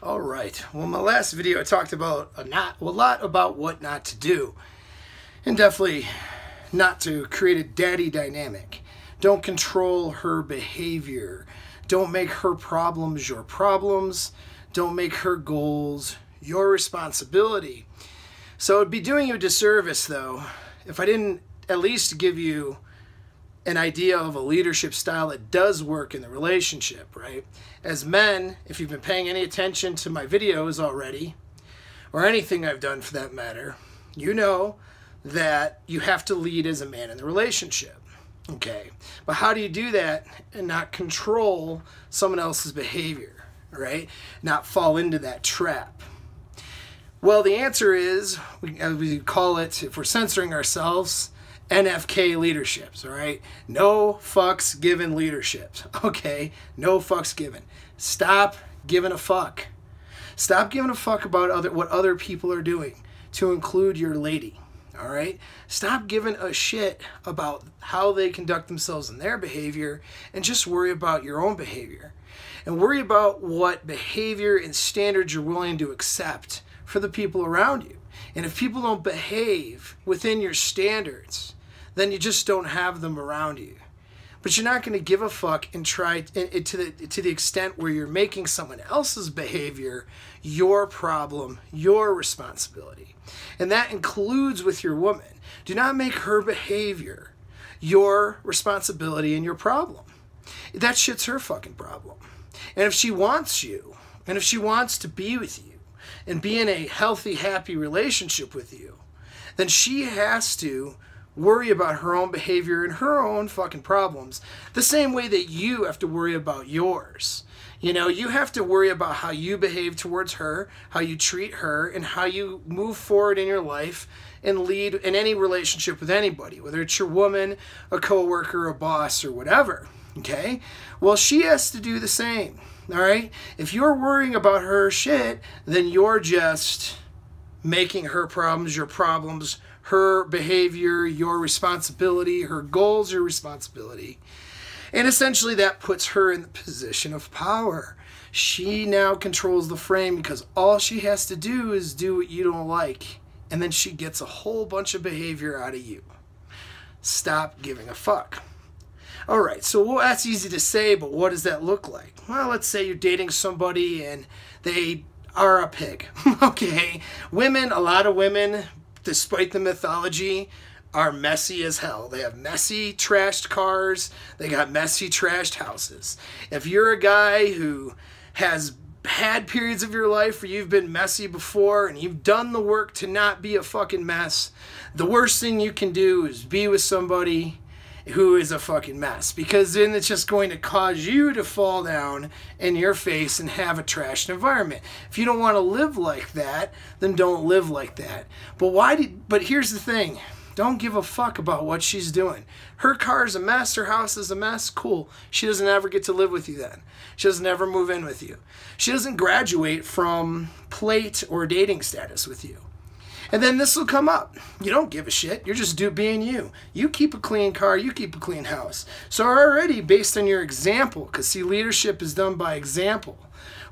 All right. Well, in my last video, I talked about a lot about what not to do, and definitely not to create a daddy dynamic. Don't control her behavior. Don't make her problems your problems. Don't make her goals your responsibility. So it'd be doing you a disservice, though, if I didn't at least give you an idea of a leadership style that does work in the relationship, right? As men, if you've been paying any attention to my videos already, or anything I've done for that matter, you know that you have to lead as a man in the relationship, okay? But how do you do that and not control someone else's behavior, right? Not fall into that trap? Well, the answer is, as we call it, if we're censoring ourselves, NFG Leaderships, all right? No fucks given leaderships, okay? No fucks given. Stop giving a fuck. Stop giving a fuck about what other people are doing, to include your lady, all right? Stop giving a shit about how they conduct themselves in their behavior, and just worry about your own behavior. And worry about what behavior and standards you're willing to accept for the people around you. And if people don't behave within your standards, then you just don't have them around you. But you're not going to give a fuck and try to the extent where you're making someone else's behavior your problem, your responsibility. And that includes with your woman. Do not make her behavior your responsibility and your problem. That shit's her fucking problem. And if she wants you, and if she wants to be with you, and be in a healthy, happy relationship with you, then she has to worry about her own behavior and her own fucking problems the same way that you have to worry about yours. You know, you have to worry about how you behave towards her, how you treat her, and how you move forward in your life and lead in any relationship with anybody, whether it's your woman, a coworker, a boss, or whatever, okay? Well, she has to do the same, all right? If you're worrying about her shit, then you're just making her problems your problems, her behavior your responsibility, her goals your responsibility. And essentially that puts her in the position of power. She now controls the frame because all she has to do is do what you don't like, and then she gets a whole bunch of behavior out of you. Stop giving a fuck. All right, so that's easy to say, but what does that look like? Well, let's say you're dating somebody and they are a pig, okay? Women, a lot of women, despite the mythology, are messy as hell. They have messy, trashed cars. They got messy, trashed houses. If you're a guy who has had periods of your life where you've been messy before and you've done the work to not be a fucking mess, the worst thing you can do is be with somebody who is a fucking mess, because then it's just going to cause you to fall down in your face and have a trashed environment. If you don't want to live like that, then don't live like that. But here's the thing. Don't give a fuck about what she's doing. Her car's a mess, her house is a mess, cool. She doesn't ever get to live with you then. She doesn't ever move in with you. She doesn't graduate from plate or dating status with you. And then this will come up. You don't give a shit. You're just being you. You keep a clean car. You keep a clean house. So already, based on your example, because see, leadership is done by example.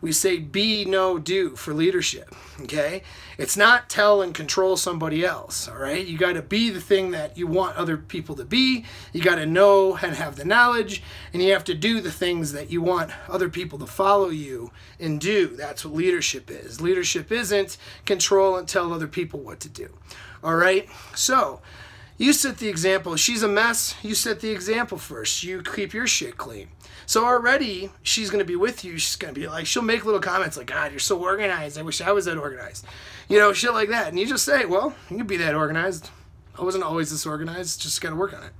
We say be, know, do for leadership, okay? It's not tell and control somebody else, all right? You got to be the thing that you want other people to be. You got to know and have the knowledge, and you have to do the things that you want other people to follow you and do. That's what leadership is. Leadership isn't control and tell other people what to do, all right? So you set the example. She's a mess. You set the example first. You keep your shit clean. So already she's going to be with you. She's going to be like, she'll make little comments like, God, you're so organized. I wish I was that organized. You know, shit like that. And you just say, well, you can be that organized. I wasn't always this organized. Just got to work on it.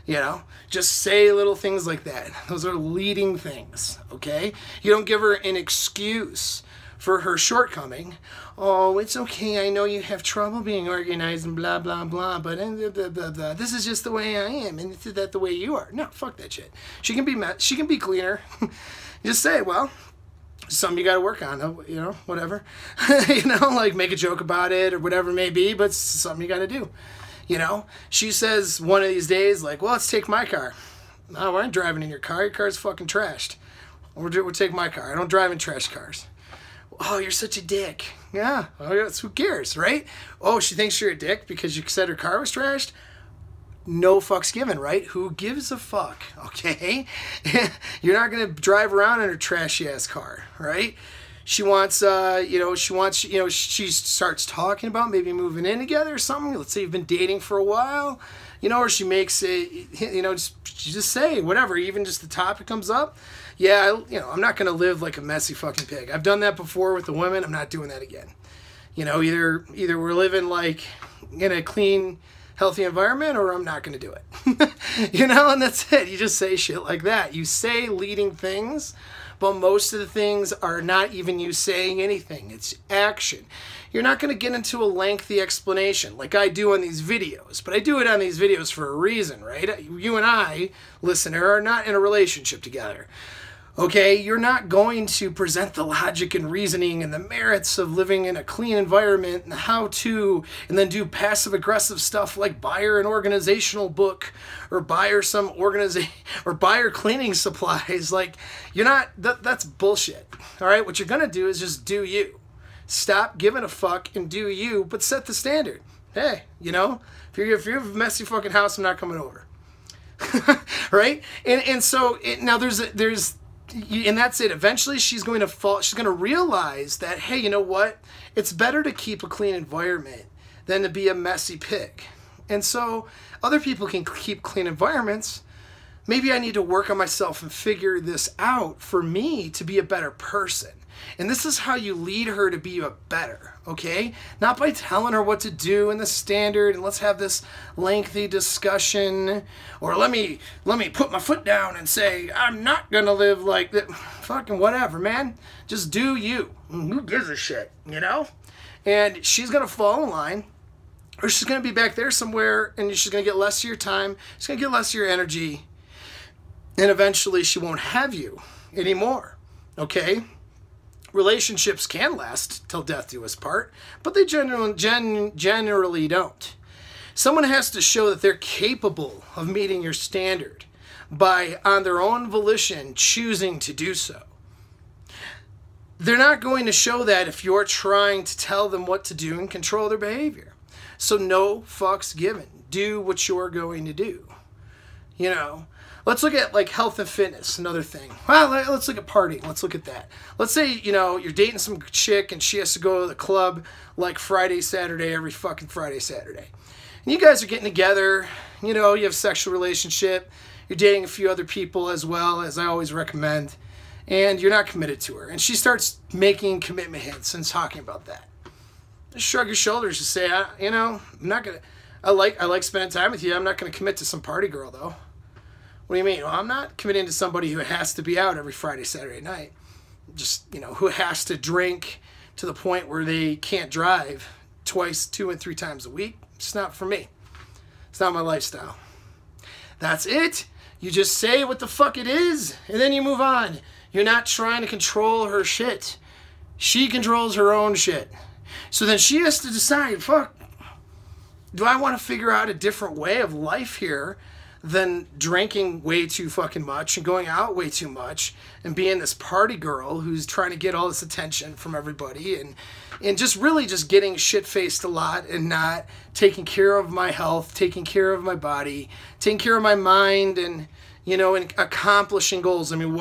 You know, just say little things like that. Those are leading things, okay? You don't give her an excuse for her shortcoming. Oh, it's okay. I know you have trouble being organized and blah, blah, blah, but blah, blah, blah. This is just the way I am, and is that the way you are? No, fuck that shit. She can be cleaner. Just say, well, something you got to work on, you know, whatever. You know, like make a joke about it or whatever it may be, but it's something you got to do. You know, she says one of these days, like, well, let's take my car. No, I ain't driving in your car. Your car's fucking trashed. We'll take my car. I don't drive in trash cars. Oh, you're such a dick. Yeah, who cares, right? Oh, she thinks you're a dick because you said her car was trashed? No fucks given, right? Who gives a fuck, okay? You're not going to drive around in her trashy ass car, right? She wants, she starts talking about maybe moving in together or something. Let's say you've been dating for a while, or she makes it, just say whatever, even just the topic comes up. Yeah, I'm not going to live like a messy fucking pig. I've done that before with the women. I'm not doing that again. Either we're living like in a clean, healthy environment, or I'm not going to do it. And that's it. You just say shit like that. You say leading things, but most of the things are not even you saying anything. It's action. You're not going to get into a lengthy explanation like I do on these videos, but I do it on these videos for a reason, right? You and I, listener, are not in a relationship together. Okay, you're not going to present the logic and reasoning and the merits of living in a clean environment and how to, and then do passive-aggressive stuff like buy her an organizational book or buy her some or buy her cleaning supplies. Like, you're not, that's bullshit. All right, what you're going to do is just do you. Stop giving a fuck and do you, but set the standard. Hey, if you have a messy fucking house, I'm not coming over. Right? And so now and that's it. Eventually she's going to fall. She's going to realize that, hey, you know what? It's better to keep a clean environment than to be a messy pig. And so other people can keep clean environments. Maybe I need to work on myself and figure this out for me to be a better person. And this is how you lead her to be a better, okay? Not by telling her what to do in the standard and let's have this lengthy discussion, or let me put my foot down and say I'm not gonna live like that. Fucking whatever, man. Just do you. Who gives a shit, And she's gonna fall in line, or she's gonna be back there somewhere, and she's gonna get less of your time. She's gonna get less of your energy, and eventually she won't have you anymore, okay? Relationships can last till death do us part, but they generally don't. Someone has to show that they're capable of meeting your standard by, on their own volition, choosing to do so. They're not going to show that if you're trying to tell them what to do and control their behavior. So no fucks given. Do what you're going to do. Let's look at like health and fitness, another thing. Well, let's look at partying. Let's look at that. Let's say, you're dating some chick and she has to go to the club like Friday, Saturday, every fucking Friday, Saturday. And you guys are getting together, you have a sexual relationship. You're dating a few other people as well, as I always recommend. And you're not committed to her. And she starts making commitment hints and talking about that. Just shrug your shoulders and say, I'm not going to, I like spending time with you. I'm not going to commit to some party girl though. What do you mean? Well, I'm not committing to somebody who has to be out every Friday, Saturday night. Just, who has to drink to the point where they can't drive twice, 2 and 3 times a week. It's not for me. It's not my lifestyle. That's it. You just say what the fuck it is, and then you move on. You're not trying to control her shit. She controls her own shit. So then she has to decide, fuck, do I want to figure out a different way of life here than drinking way too fucking much and going out way too much and being this party girl who's trying to get all this attention from everybody and just really just getting shit-faced a lot and not taking care of my health, taking care of my body, taking care of my mind, and and accomplishing goals. I mean,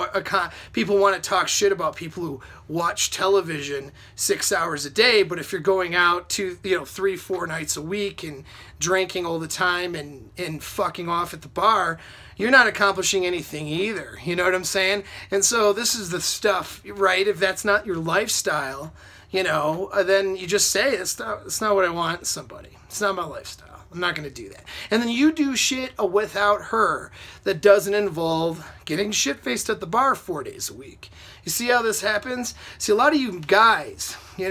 people want to talk shit about people who watch television 6 hours a day, but if you're going out to 3-4 nights a week and drinking all the time and fucking off at the bar, you're not accomplishing anything either. You know what I'm saying? And so this is the stuff, right? If that's not your lifestyle, then you just say it's not what I want in somebody. It's not my lifestyle. I'm not going to do that. And then you do shit without her that doesn't involve getting shit-faced at the bar 4 days a week. You see how this happens? See, a lot of you guys, you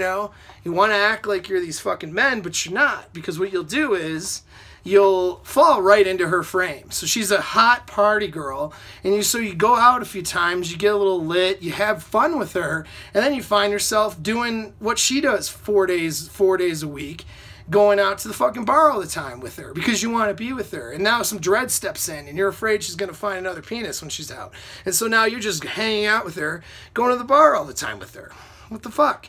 want to act like you're these fucking men, but you're not. Because what you'll do is you'll fall right into her frame. So she's a hot party girl, and so you go out a few times, you get a little lit, you have fun with her, and then you find yourself doing what she does 4 days a week, going out to the fucking bar all the time with her because you want to be with her. And now some dread steps in and you're afraid she's going to find another penis when she's out. And so now you're just hanging out with her, going to the bar all the time with her. What the fuck?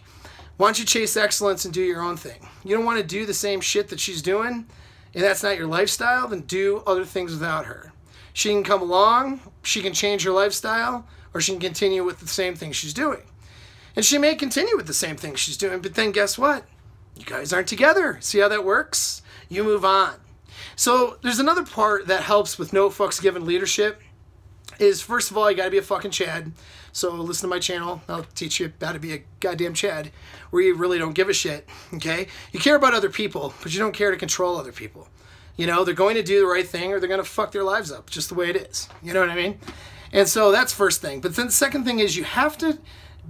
Why don't you chase excellence and do your own thing? You don't want to do the same shit that she's doing, and that's not your lifestyle, then do other things without her. She can come along, she can change her lifestyle, or she can continue with the same thing she's doing. And she may continue with the same thing she's doing, but then guess what? You guys aren't together. See how that works? You move on. So there's another part that helps with no fucks given leadership is, first of all, you got to be a fucking Chad. So listen to my channel. I'll teach you how to be a goddamn Chad where you really don't give a shit, okay? You care about other people, but you don't care to control other people. You know, they're going to do the right thing or they're going to fuck their lives up, just the way it is. You know what I mean? And so that's first thing. But then the second thing is you have to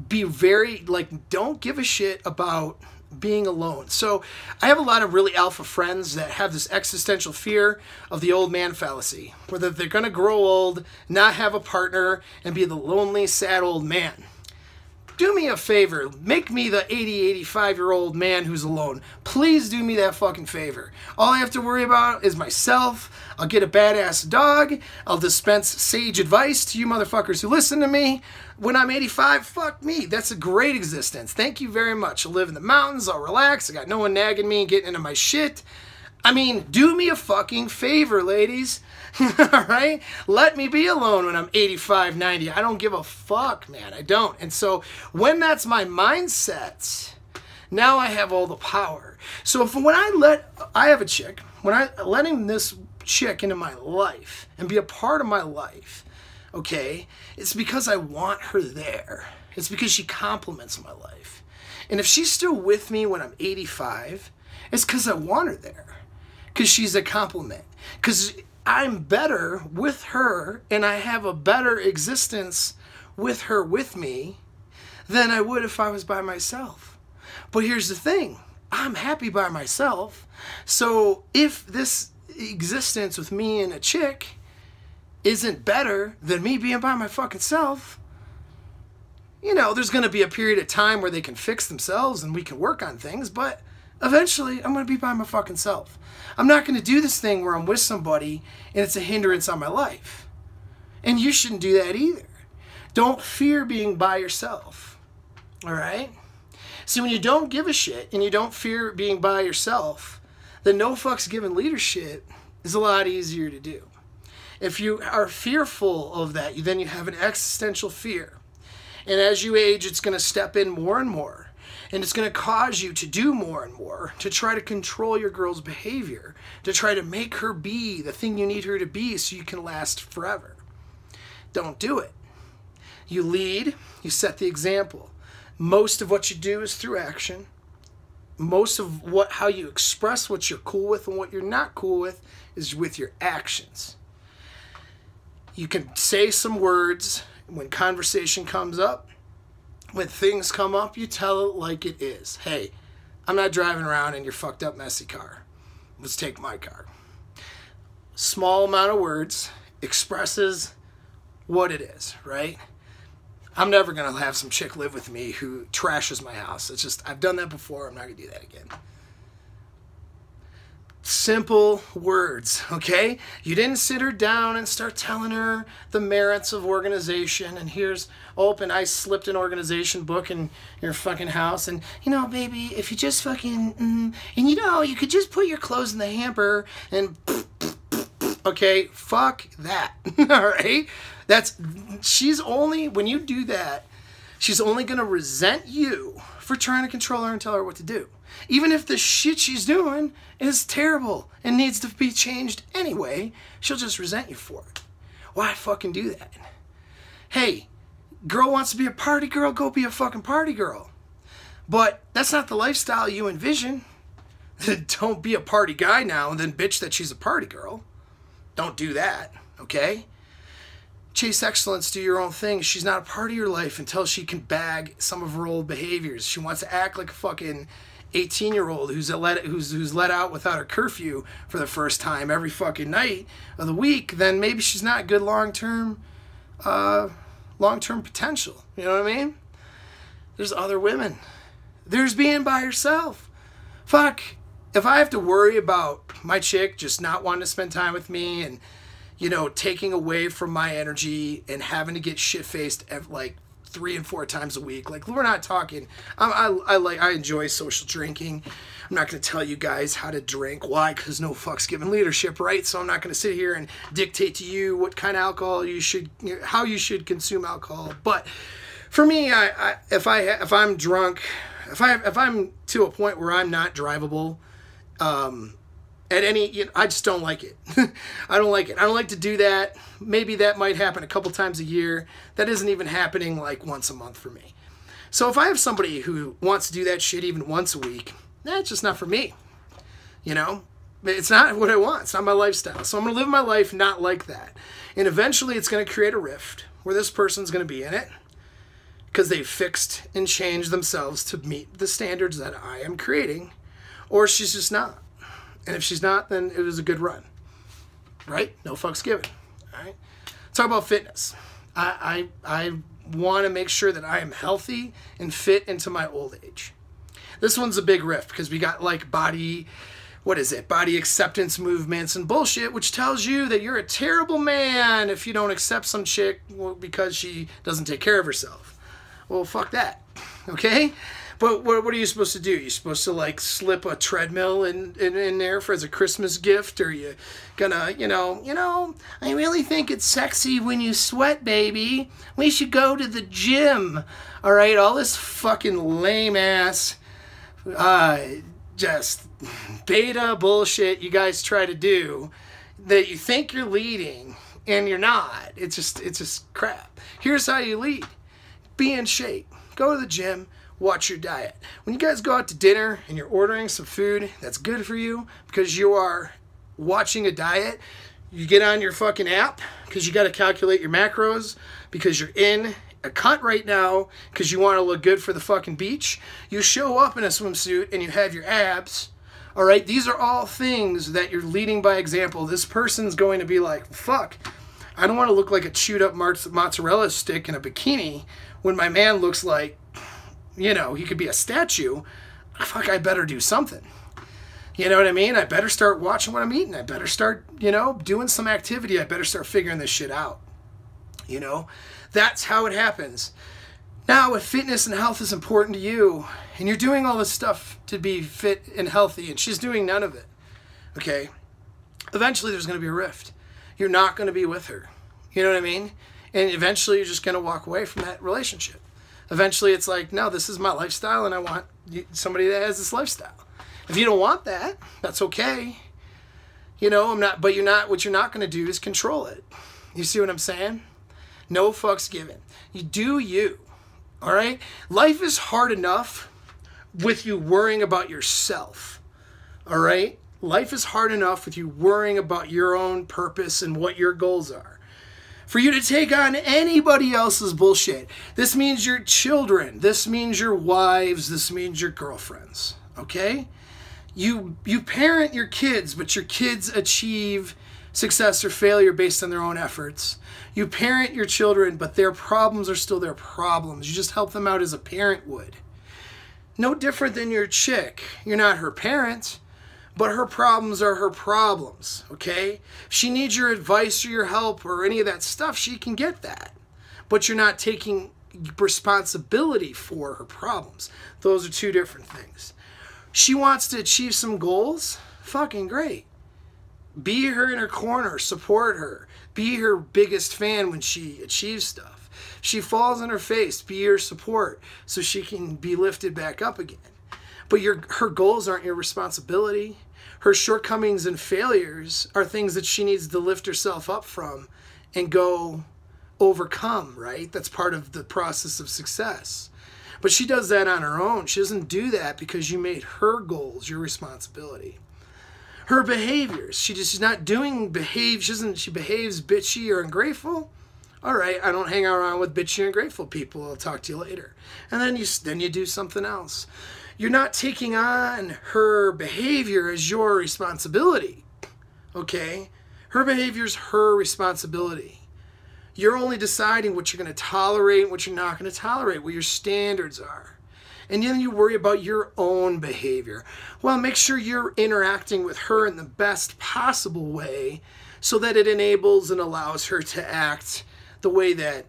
be very, like, don't give a shit about being alone. So I have a lot of really alpha friends that have this existential fear of the old man fallacy, where they're going to grow old, not have a partner, and be the lonely, sad old man. Do me a favor. Make me the 80, 85-year-old man who's alone. Please do me that fucking favor. All I have to worry about is myself. I'll get a badass dog. I'll dispense sage advice to you motherfuckers who listen to me. When I'm 85, fuck me. That's a great existence. Thank you very much. I'll live in the mountains. I'll relax. I got no one nagging me and getting into my shit. I mean, do me a fucking favor, ladies. All right? Let me be alone when I'm 85, 90. I don't give a fuck, man. I don't. And so when that's my mindset, now I have all the power. So when I have a chick, when I letting this chick into my life and be a part of my life, okay, it's because I want her there. It's because she complements my life. And if she's still with me when I'm 85, it's because I want her there. Because she's a compliment. Because I'm better with her and I have a better existence with her with me than I would if I was by myself. But here's the thing. I'm happy by myself. So if this existence with me and a chick isn't better than me being by my fucking self, you know, there's going to be a period of time where they can fix themselves and we can work on things, but eventually I'm going to be by my fucking self. I'm not going to do this thing where I'm with somebody and it's a hindrance on my life. And you shouldn't do that either. Don't fear being by yourself. All right? See, when you don't give a shit and you don't fear being by yourself, then no fucks given leadership is a lot easier to do. If you are fearful of that, then you have an existential fear. And as you age, it's going to step in more and more. And it's going to cause you to do more and more, to try to control your girl's behavior, to try to make her be the thing you need her to be so you can last forever. Don't do it. You lead, you set the example. Most of what you do is through action. Most of how you express what you're cool with and what you're not cool with is with your actions. You can say some words when conversation comes up. When things come up, you tell it like it is. Hey, I'm not driving around in your fucked up, messy car. Let's take my car. Small amount of words expresses what it is, right? I'm never going to have some chick live with me who trashes my house. It's just, I've done that before. I'm not going to do that again. Simple words, okay? You didn't sit her down and start telling her the merits of organization. And here's, and I slipped an organization book in your fucking house. And, you know, baby, if you just fucking, and you know, you could just put your clothes in the hamper and, okay, fuck that, all right? She's only, when you do that, she's only going to resent you for trying to control her and tell her what to do. Even if the shit she's doing is terrible and needs to be changed anyway, she'll just resent you for it. Why fucking do that? Hey, girl wants to be a party girl, go be a fucking party girl. But that's not the lifestyle you envision. Don't be a party guy now and then bitch that she's a party girl. Don't do that, okay? Chase excellence, do your own thing. She's not a part of your life until she can bag some of her old behaviors. She wants to act like a fucking 18-year-old who's let out without a curfew for the first time every fucking night of the week, then maybe she's not good long-term potential. You know what I mean? There's other women. There's being by herself. Fuck, if I have to worry about my chick just not wanting to spend time with me and, you know, taking away from my energy and having to get shit-faced like 3 and 4 times a week. Like, we're not talking, I enjoy social drinking. I'm not going to tell you guys how to drink. Why? Because no fuck's given leadership, right? So I'm not going to sit here and dictate to you what kind of alcohol you should, how you should consume alcohol. But for me, if I'm drunk, if I'm to a point where I'm not drivable, at any, I just don't like it. I don't like it. I don't like to do that. Maybe that might happen a couple times a year. That isn't even happening like once a month for me. So if I have somebody who wants to do that shit even once a week, that's just not for me. It's not what I want. It's not my lifestyle. So I'm going to live my life not like that. And eventually it's going to create a rift where this person's going to be in it because they've fixed and changed themselves to meet the standards that I am creating, or she's just not. And if she's not, then it was a good run, right? No fucks given, all right? Talk about fitness. I want to make sure that I am healthy and fit into my old age. This one's a big rift because we got like body acceptance movements and bullshit, which tells you that you're a terrible man if you don't accept some chick because she doesn't take care of herself. Well, fuck that, okay? But what are you supposed to do? You're supposed to like slip a treadmill in there as a Christmas gift, or you gonna, I really think it's sexy when you sweat, baby. We should go to the gym. All right, all this fucking lame ass, just beta bullshit you guys try to do that you think you're leading and you're not. It's just crap. Here's how you lead. Be in shape. Go to the gym. Watch your diet. When you guys go out to dinner and you're ordering some food that's good for you because you are watching a diet, you get on your fucking app because you got to calculate your macros because you're in a cut right now because you want to look good for the fucking beach. You show up in a swimsuit and you have your abs. All right, these are all things that you're leading by example. This person's going to be like, fuck, I don't want to look like a chewed up mozzarella stick in a bikini when my man looks like, he could be a statue. Fuck, I better do something. You know what I mean? I better start watching what I'm eating. I better start, doing some activity. I better start figuring this shit out. That's how it happens. Now, if fitness and health is important to you, and you're doing all this stuff to be fit and healthy, and she's doing none of it, okay, eventually there's going to be a rift. You're not going to be with her. You know what I mean? And eventually you're just going to walk away from that relationship. Eventually it's like, no, this is my lifestyle and I want somebody that has this lifestyle. If you don't want that, that's okay. What you're not going to do is control it. You see what I'm saying? No fucks given. You do you. All right? Life is hard enough with you worrying about yourself. All right? Life is hard enough with you worrying about your own purpose and what your goals are. For you to take on anybody else's bullshit. This means your children. This means your wives. This means your girlfriends. Okay? You parent your kids, but your kids achieve success or failure based on their own efforts. You parent your children, but their problems are still their problems. You just help them out as a parent would. No different than your chick. You're not her parent, but her problems are her problems, okay? If she needs your advice or your help or any of that stuff, she can get that. But you're not taking responsibility for her problems. Those are two different things. She wants to achieve some goals? Fucking great. Be her in her corner, support her. Be her biggest fan when she achieves stuff. If she falls on her face, be her support so she can be lifted back up again. But her goals aren't your responsibility. Her shortcomings and failures are things that she needs to lift herself up from and go overcome, right? That's part of the process of success. But she does that on her own. She doesn't do that because you made her goals your responsibility. Her behaviors, she's not doing she behaves bitchy or ungrateful. All right, I don't hang around with bitchy or ungrateful people. I'll talk to you later. And then you do something else. You're not taking on her behavior as your responsibility, okay? Her behavior is her responsibility. You're only deciding what you're going to tolerate and what you're not going to tolerate, what your standards are. And then you worry about your own behavior. Well, make sure you're interacting with her in the best possible way so that it enables and allows her to act the way that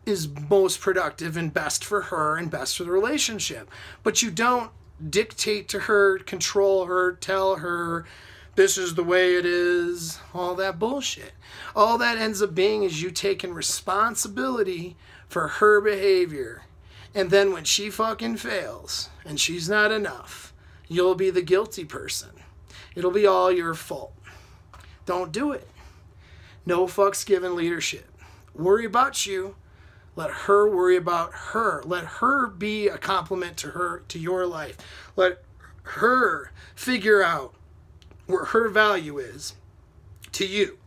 is most productive and best for her and best for the relationship. But you don't dictate to her, control her, tell her this is the way it is, all that bullshit. All that ends up being is you taking responsibility for her behavior. And then when she fucking fails and she's not enough, you'll be the guilty person. It'll be all your fault. Don't do it. No fucks given leadership. Worry about you. Let her worry about her. Let her be a compliment to your life. Let her figure out where her value is to you.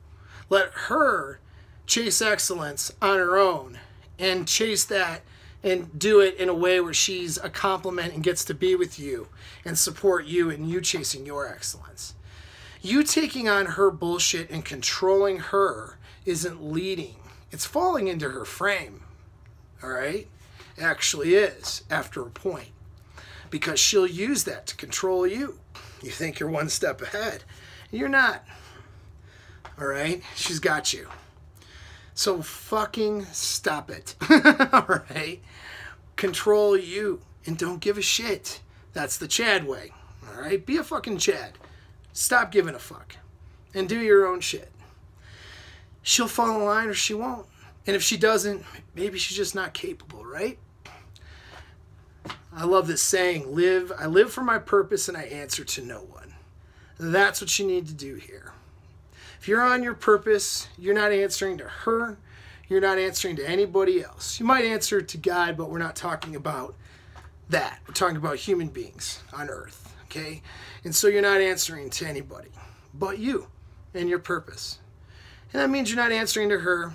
Let her chase excellence on her own and chase that and do it in a way where she's a compliment and gets to be with you and support you and you chasing your excellence. You taking on her bullshit and controlling her isn't leading. It's falling into her frame, all right? It actually is, after a point. Because she'll use that to control you. You think you're one step ahead. You're not, all right? She's got you. So fucking stop it, all right? Control you and don't give a shit. That's the Chad way, all right? Be a fucking Chad. Stop giving a fuck and do your own shit. She'll fall in line or she won't. And if she doesn't, maybe she's just not capable, right? I love this saying, I live for my purpose and I answer to no one. That's what you need to do here. If you're on your purpose, you're not answering to her. You're not answering to anybody else. You might answer to God, but we're not talking about that. We're talking about human beings on earth, okay? And so you're not answering to anybody but you and your purpose. And that means you're not answering to her.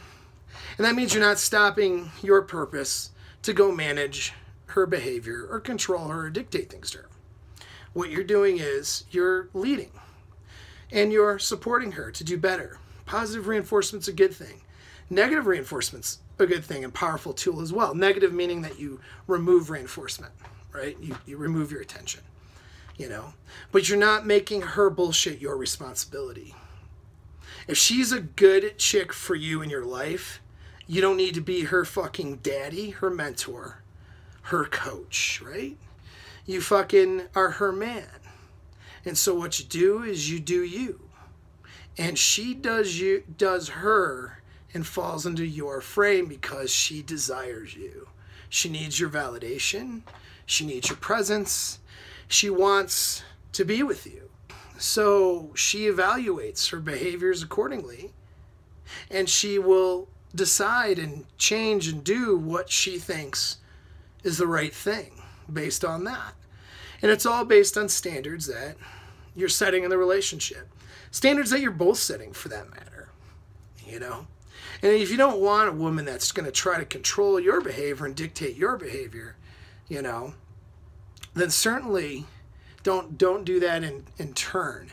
And that means you're not stopping your purpose to go manage her behavior or control her or dictate things to her. What you're doing is you're leading and you're supporting her to do better. Positive reinforcement's a good thing. Negative reinforcement's a good thing and powerful tool as well. Negative meaning that you remove reinforcement, right? You remove your attention, you know? But you're not making her bullshit your responsibility. If she's a good chick for you in your life, you don't need to be her fucking daddy, her mentor, her coach, right? You fucking are her man. And so what you do is you do you. And she does her and falls into your frame because she desires you. She needs your validation. She needs your presence. She wants to be with you. So she evaluates her behaviors accordingly. And she will decide and change and do what she thinks is the right thing based on that. And it's all based on standards that you're setting in the relationship. Standards that you're both setting, for that matter, you know? And if you don't want a woman that's going to try to control your behavior and dictate your behavior, you know, then certainly don't do that in turn.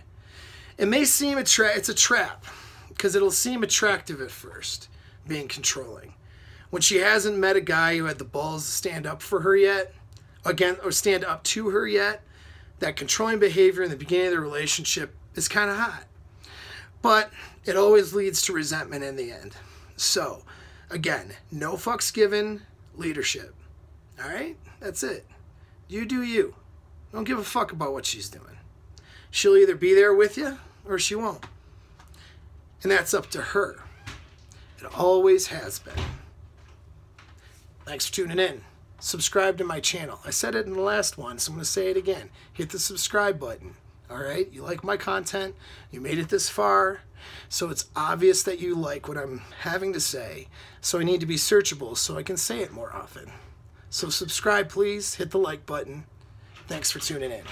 It may seem it's a trap because it'll seem attractive at first, being controlling. When she hasn't met a guy who had the balls to stand up for her yet, again, or stand up to her yet, that controlling behavior in the beginning of the relationship is kind of hot. But it always leads to resentment in the end. So, again, no fucks given leadership. All right? That's it. You do you. Don't give a fuck about what she's doing. She'll either be there with you or she won't. And that's up to her. It always has been. Thanks for tuning in. Subscribe to my channel. I said it in the last one, so I'm going to say it again. Hit the subscribe button. All right? You like my content. You made it this far. So it's obvious that you like what I'm having to say. So I need to be searchable so I can say it more often. So subscribe, please. Hit the like button. Thanks for tuning in.